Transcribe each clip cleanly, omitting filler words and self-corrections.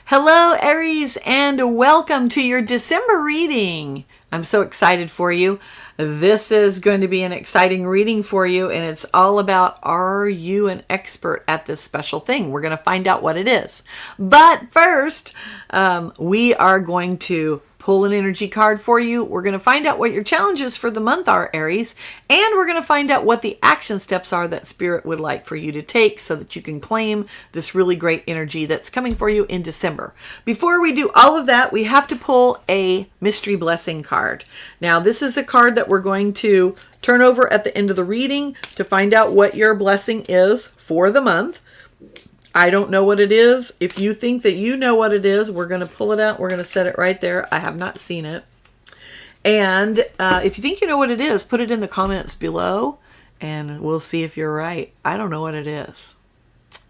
Hello, Aries, and welcome to your December reading. I'm so excited for you. This is going to be an exciting reading for you, and it's all about, are you an expert at this special thing? We're going to find out what it is. But first, we are going to pull an energy card for you. We're going to find out what your challenges for the month are, Aries, and we're going to find out what the action steps are that Spirit would like for you to take so that you can claim this really great energy that's coming for you in December. Before we do all of that, we have to pull a mystery blessing card. Now, this is a card that we're going to turn over at the end of the reading to find out what your blessing is for the month. I don't know what it is. If you think that you know what it is, we're going to pull it out. We're going to set it right there. I have not seen it. And if you think you know what it is, put it in the comments below and we'll see if you're right. I don't know what it is.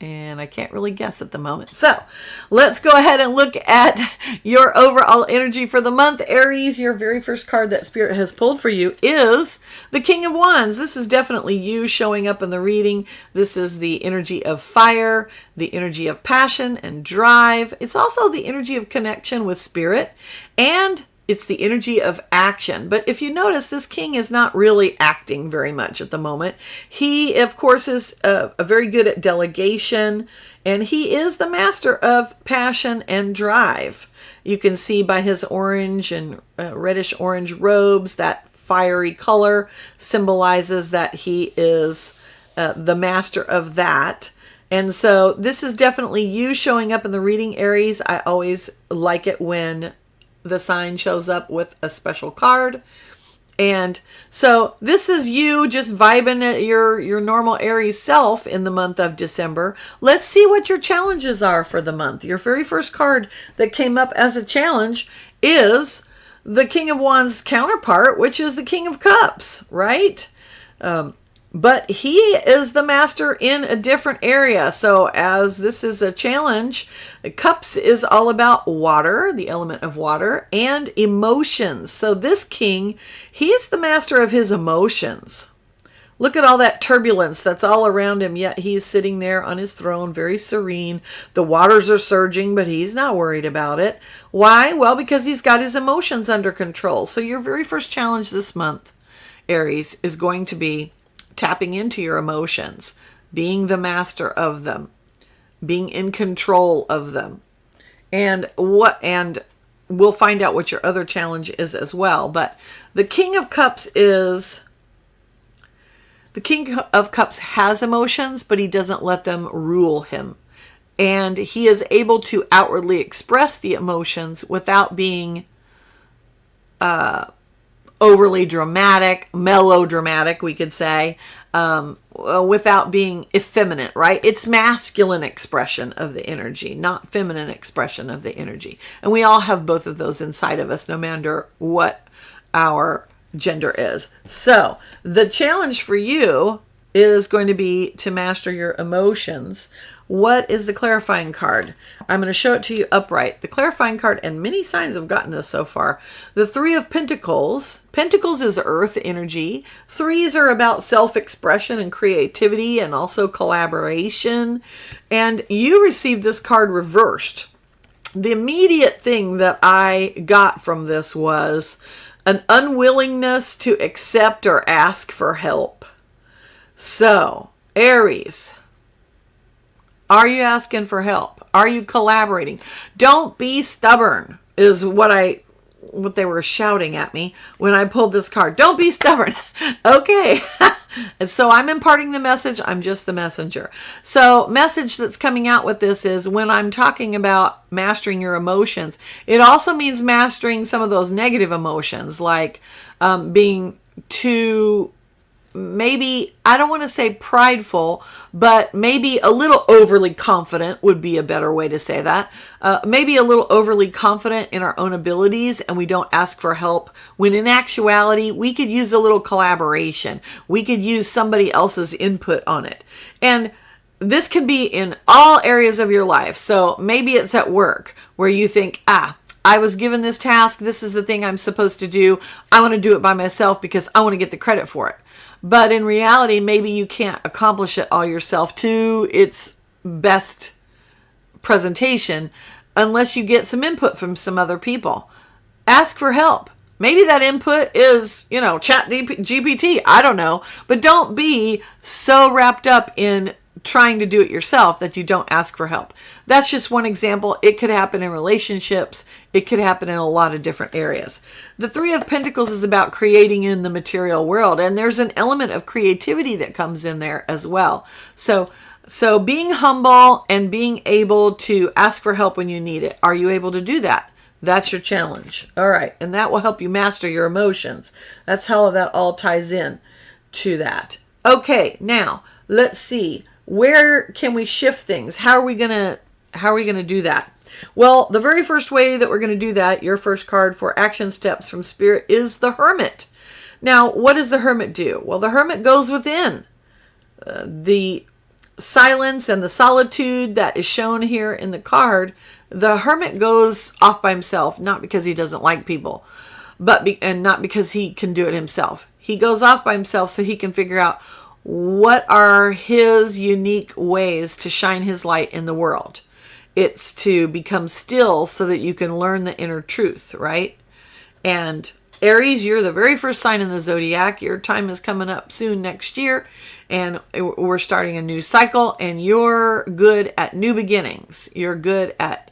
And I can't really guess at the moment. So let's go ahead and look at your overall energy for the month. Aries, your very first card that Spirit has pulled for you is the King of Wands. This is definitely you showing up in the reading. This is the energy of fire, the energy of passion and drive. It's also the energy of connection with Spirit, and it's the energy of action. But if you notice, this king is not really acting very much at the moment. He, of course, is very good at delegation, and he is the master of passion and drive. You can see by his orange and reddish-orange robes, that fiery color symbolizes that he is the master of that. And so this is definitely you showing up in the reading, Aries. I always like it when the sign shows up with a special card. And so this is you just vibing at your normal Aries self in the month of December. Let's see what your challenges are for the month. Your very first card that came up as a challenge is the King of Wands counterpart, which is the King of Cups, right? But he is the master in a different area. So as this is a challenge, Cups is all about water, the element of water, and emotions. So this king, he is the master of his emotions. Look at all that turbulence that's all around him, yet he's sitting there on his throne, very serene. The waters are surging, but he's not worried about it. Why? Well, because he's got his emotions under control. So your very first challenge this month, Aries, is going to be tapping into your emotions, being the master of them, being in control of them. And we'll find out what your other challenge is as well. But the King of Cups has emotions, but he doesn't let them rule him. And he is able to outwardly express the emotions without being overly dramatic, melodramatic, we could say, without being effeminate, right? It's masculine expression of the energy, not feminine expression of the energy. And we all have both of those inside of us, no matter what our gender is. So the challenge for you is going to be to master your emotions. What is the clarifying card? I'm going to show it to you upright. The clarifying card, and many signs have gotten this so far. The Three of Pentacles. Pentacles is earth energy. Threes are about self-expression and creativity and also collaboration. And you received this card reversed. The immediate thing that I got from this was an unwillingness to accept or ask for help. So, Aries, are you asking for help? Are you collaborating? Don't be stubborn is what they were shouting at me when I pulled this card. Don't be stubborn. Okay. And so I'm imparting the message. I'm just the messenger. So message that's coming out with this is when I'm talking about mastering your emotions, it also means mastering some of those negative emotions, like being too, maybe, I don't want to say prideful, but maybe a little overly confident would be a better way to say that. Maybe a little overly confident in our own abilities and we don't ask for help, when in actuality, we could use a little collaboration. We could use somebody else's input on it. And this can be in all areas of your life. So maybe it's at work where you think, I was given this task. This is the thing I'm supposed to do. I want to do it by myself because I want to get the credit for it. But in reality, maybe you can't accomplish it all yourself to its best presentation. unless you get some input from some other people. Ask for help. Maybe that input is, Chat GPT. I don't know. But don't be so wrapped up in trying to do it yourself that you don't ask for help. That's just one example. It could happen in relationships. It could happen in a lot of different areas. The Three of Pentacles is about creating in the material world, and there's an element of creativity that comes in there as well. So being humble and being able to ask for help when you need it. Are you able to do that? That's your challenge. All right. And that will help you master your emotions. That's how that all ties in to that. Okay. Now let's see. Where can we shift things? How are we going to do that? Well, the very first way that we're going to do that, your first card for action steps from Spirit, is the Hermit. Now, what does the Hermit do? Well, the Hermit goes within. The silence and the solitude that is shown here in the card, the Hermit goes off by himself, not because he doesn't like people, and not because he can do it himself. He goes off by himself so he can figure out what are his unique ways to shine his light in the world. It's to become still so that you can learn the inner truth, right? And Aries, you're the very first sign in the zodiac. Your time is coming up soon next year, and we're starting a new cycle, and you're good at new beginnings. You're good at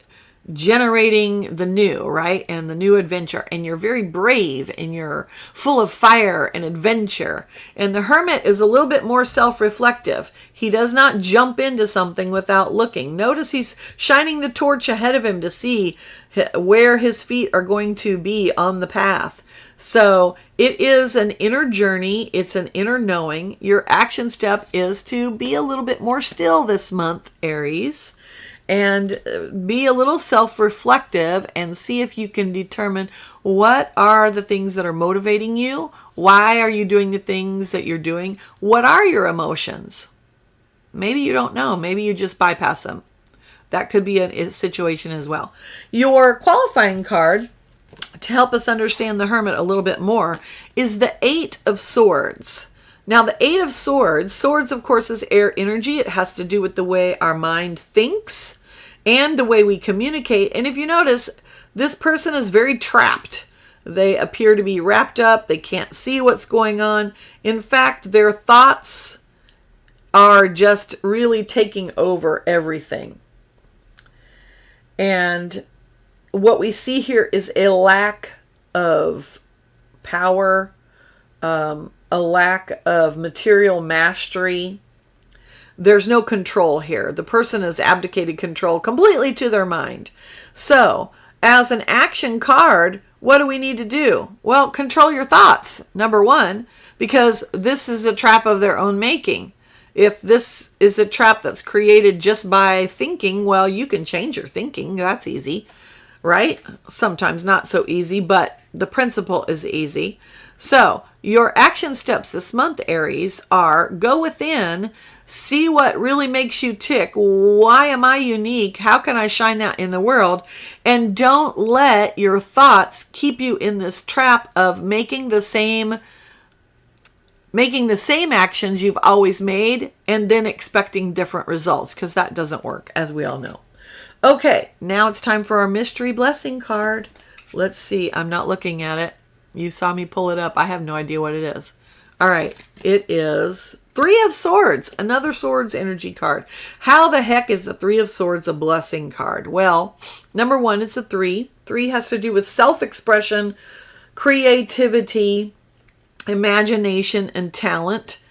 generating the new, right? And the new adventure. And you're very brave, and you're full of fire and adventure. And the Hermit is a little bit more self-reflective. He does not jump into something without looking. Notice he's shining the torch ahead of him to see where his feet are going to be on the path. So it is an inner journey. It's an inner knowing. Your action step is to be a little bit more still this month, Aries, and be a little self-reflective and see if you can determine what are the things that are motivating you. Why are you doing the things that you're doing? What are your emotions? Maybe you don't know. Maybe you just bypass them. That could be a situation as well. Your qualifying card, to help us understand the Hermit a little bit more, is the Eight of Swords. Now, the Eight of Swords, of course, is air energy. It has to do with the way our mind thinks and the way we communicate. And if you notice, this person is very trapped. They appear to be wrapped up. They can't see what's going on. In fact, their thoughts are just really taking over everything. And what we see here is a lack of power, a lack of material mastery. There's no control here. The person has abdicated control completely to their mind. So, as an action card, what do we need to do? Well, control your thoughts, number one, because this is a trap of their own making. If this is a trap that's created just by thinking, well, you can change your thinking. That's easy, right? Sometimes not so easy, but the principle is easy. So your action steps this month, Aries, are go within, see what really makes you tick. Why am I unique? How can I shine that in the world? And don't let your thoughts keep you in this trap of making the same actions you've always made and then expecting different results, because that doesn't work, as we all know. Okay, now it's time for our mystery blessing card. Let's see. I'm not looking at it. You saw me pull it up. I have no idea what it is. All right. It is Three of Swords, another Swords energy card. How the heck is the Three of Swords a blessing card? Well, number one, it's a 3. 3 has to do with self-expression, creativity, imagination, and talent.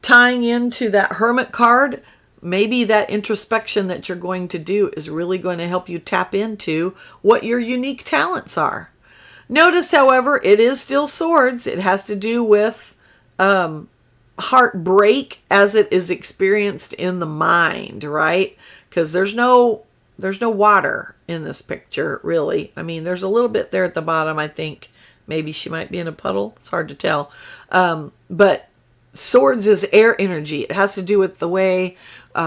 Tying into that Hermit card, maybe that introspection that you're going to do is really going to help you tap into what your unique talents are. Notice, however, it is still swords. It has to do with heartbreak as it is experienced in the mind, right? Because there's no water in this picture, really. I mean, there's a little bit there at the bottom, I think. Maybe she might be in a puddle. It's hard to tell. But swords is air energy. It has to do with the way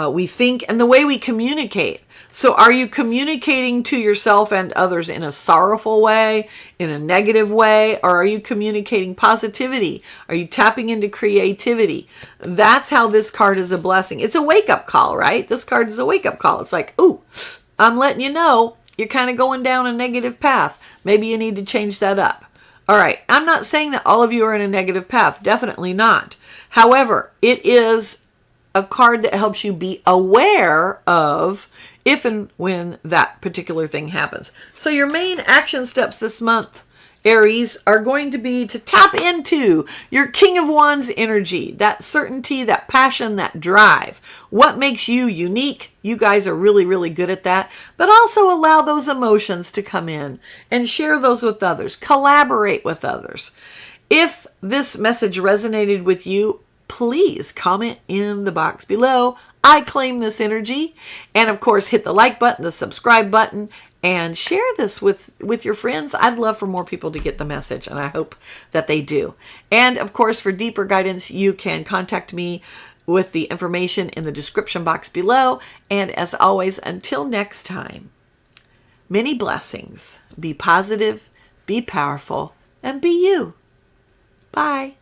we think and the way we communicate. So are you communicating to yourself and others in a sorrowful way, in a negative way, or are you communicating positivity? Are you tapping into creativity? That's how this card is a blessing. It's a wake-up call, right? This card is a wake-up call. It's like, ooh, I'm letting you know you're kind of going down a negative path. Maybe you need to change that up. All right, I'm not saying that all of you are in a negative path. Definitely not. However, it is a card that helps you be aware of if and when that particular thing happens. So your main action steps this month, Aries, are going to be to tap into your King of Wands energy, that certainty, that passion, that drive. What makes you unique? You guys are really, really good at that. But also allow those emotions to come in and share those with others. Collaborate with others. If this message resonated with you, please comment in the box below. I claim this energy. And of course, hit the like button, the subscribe button, and share this with your friends. I'd love for more people to get the message, and I hope that they do. And of course, for deeper guidance, you can contact me with the information in the description box below. And as always, until next time, many blessings. Be positive, be powerful, and be you. Bye.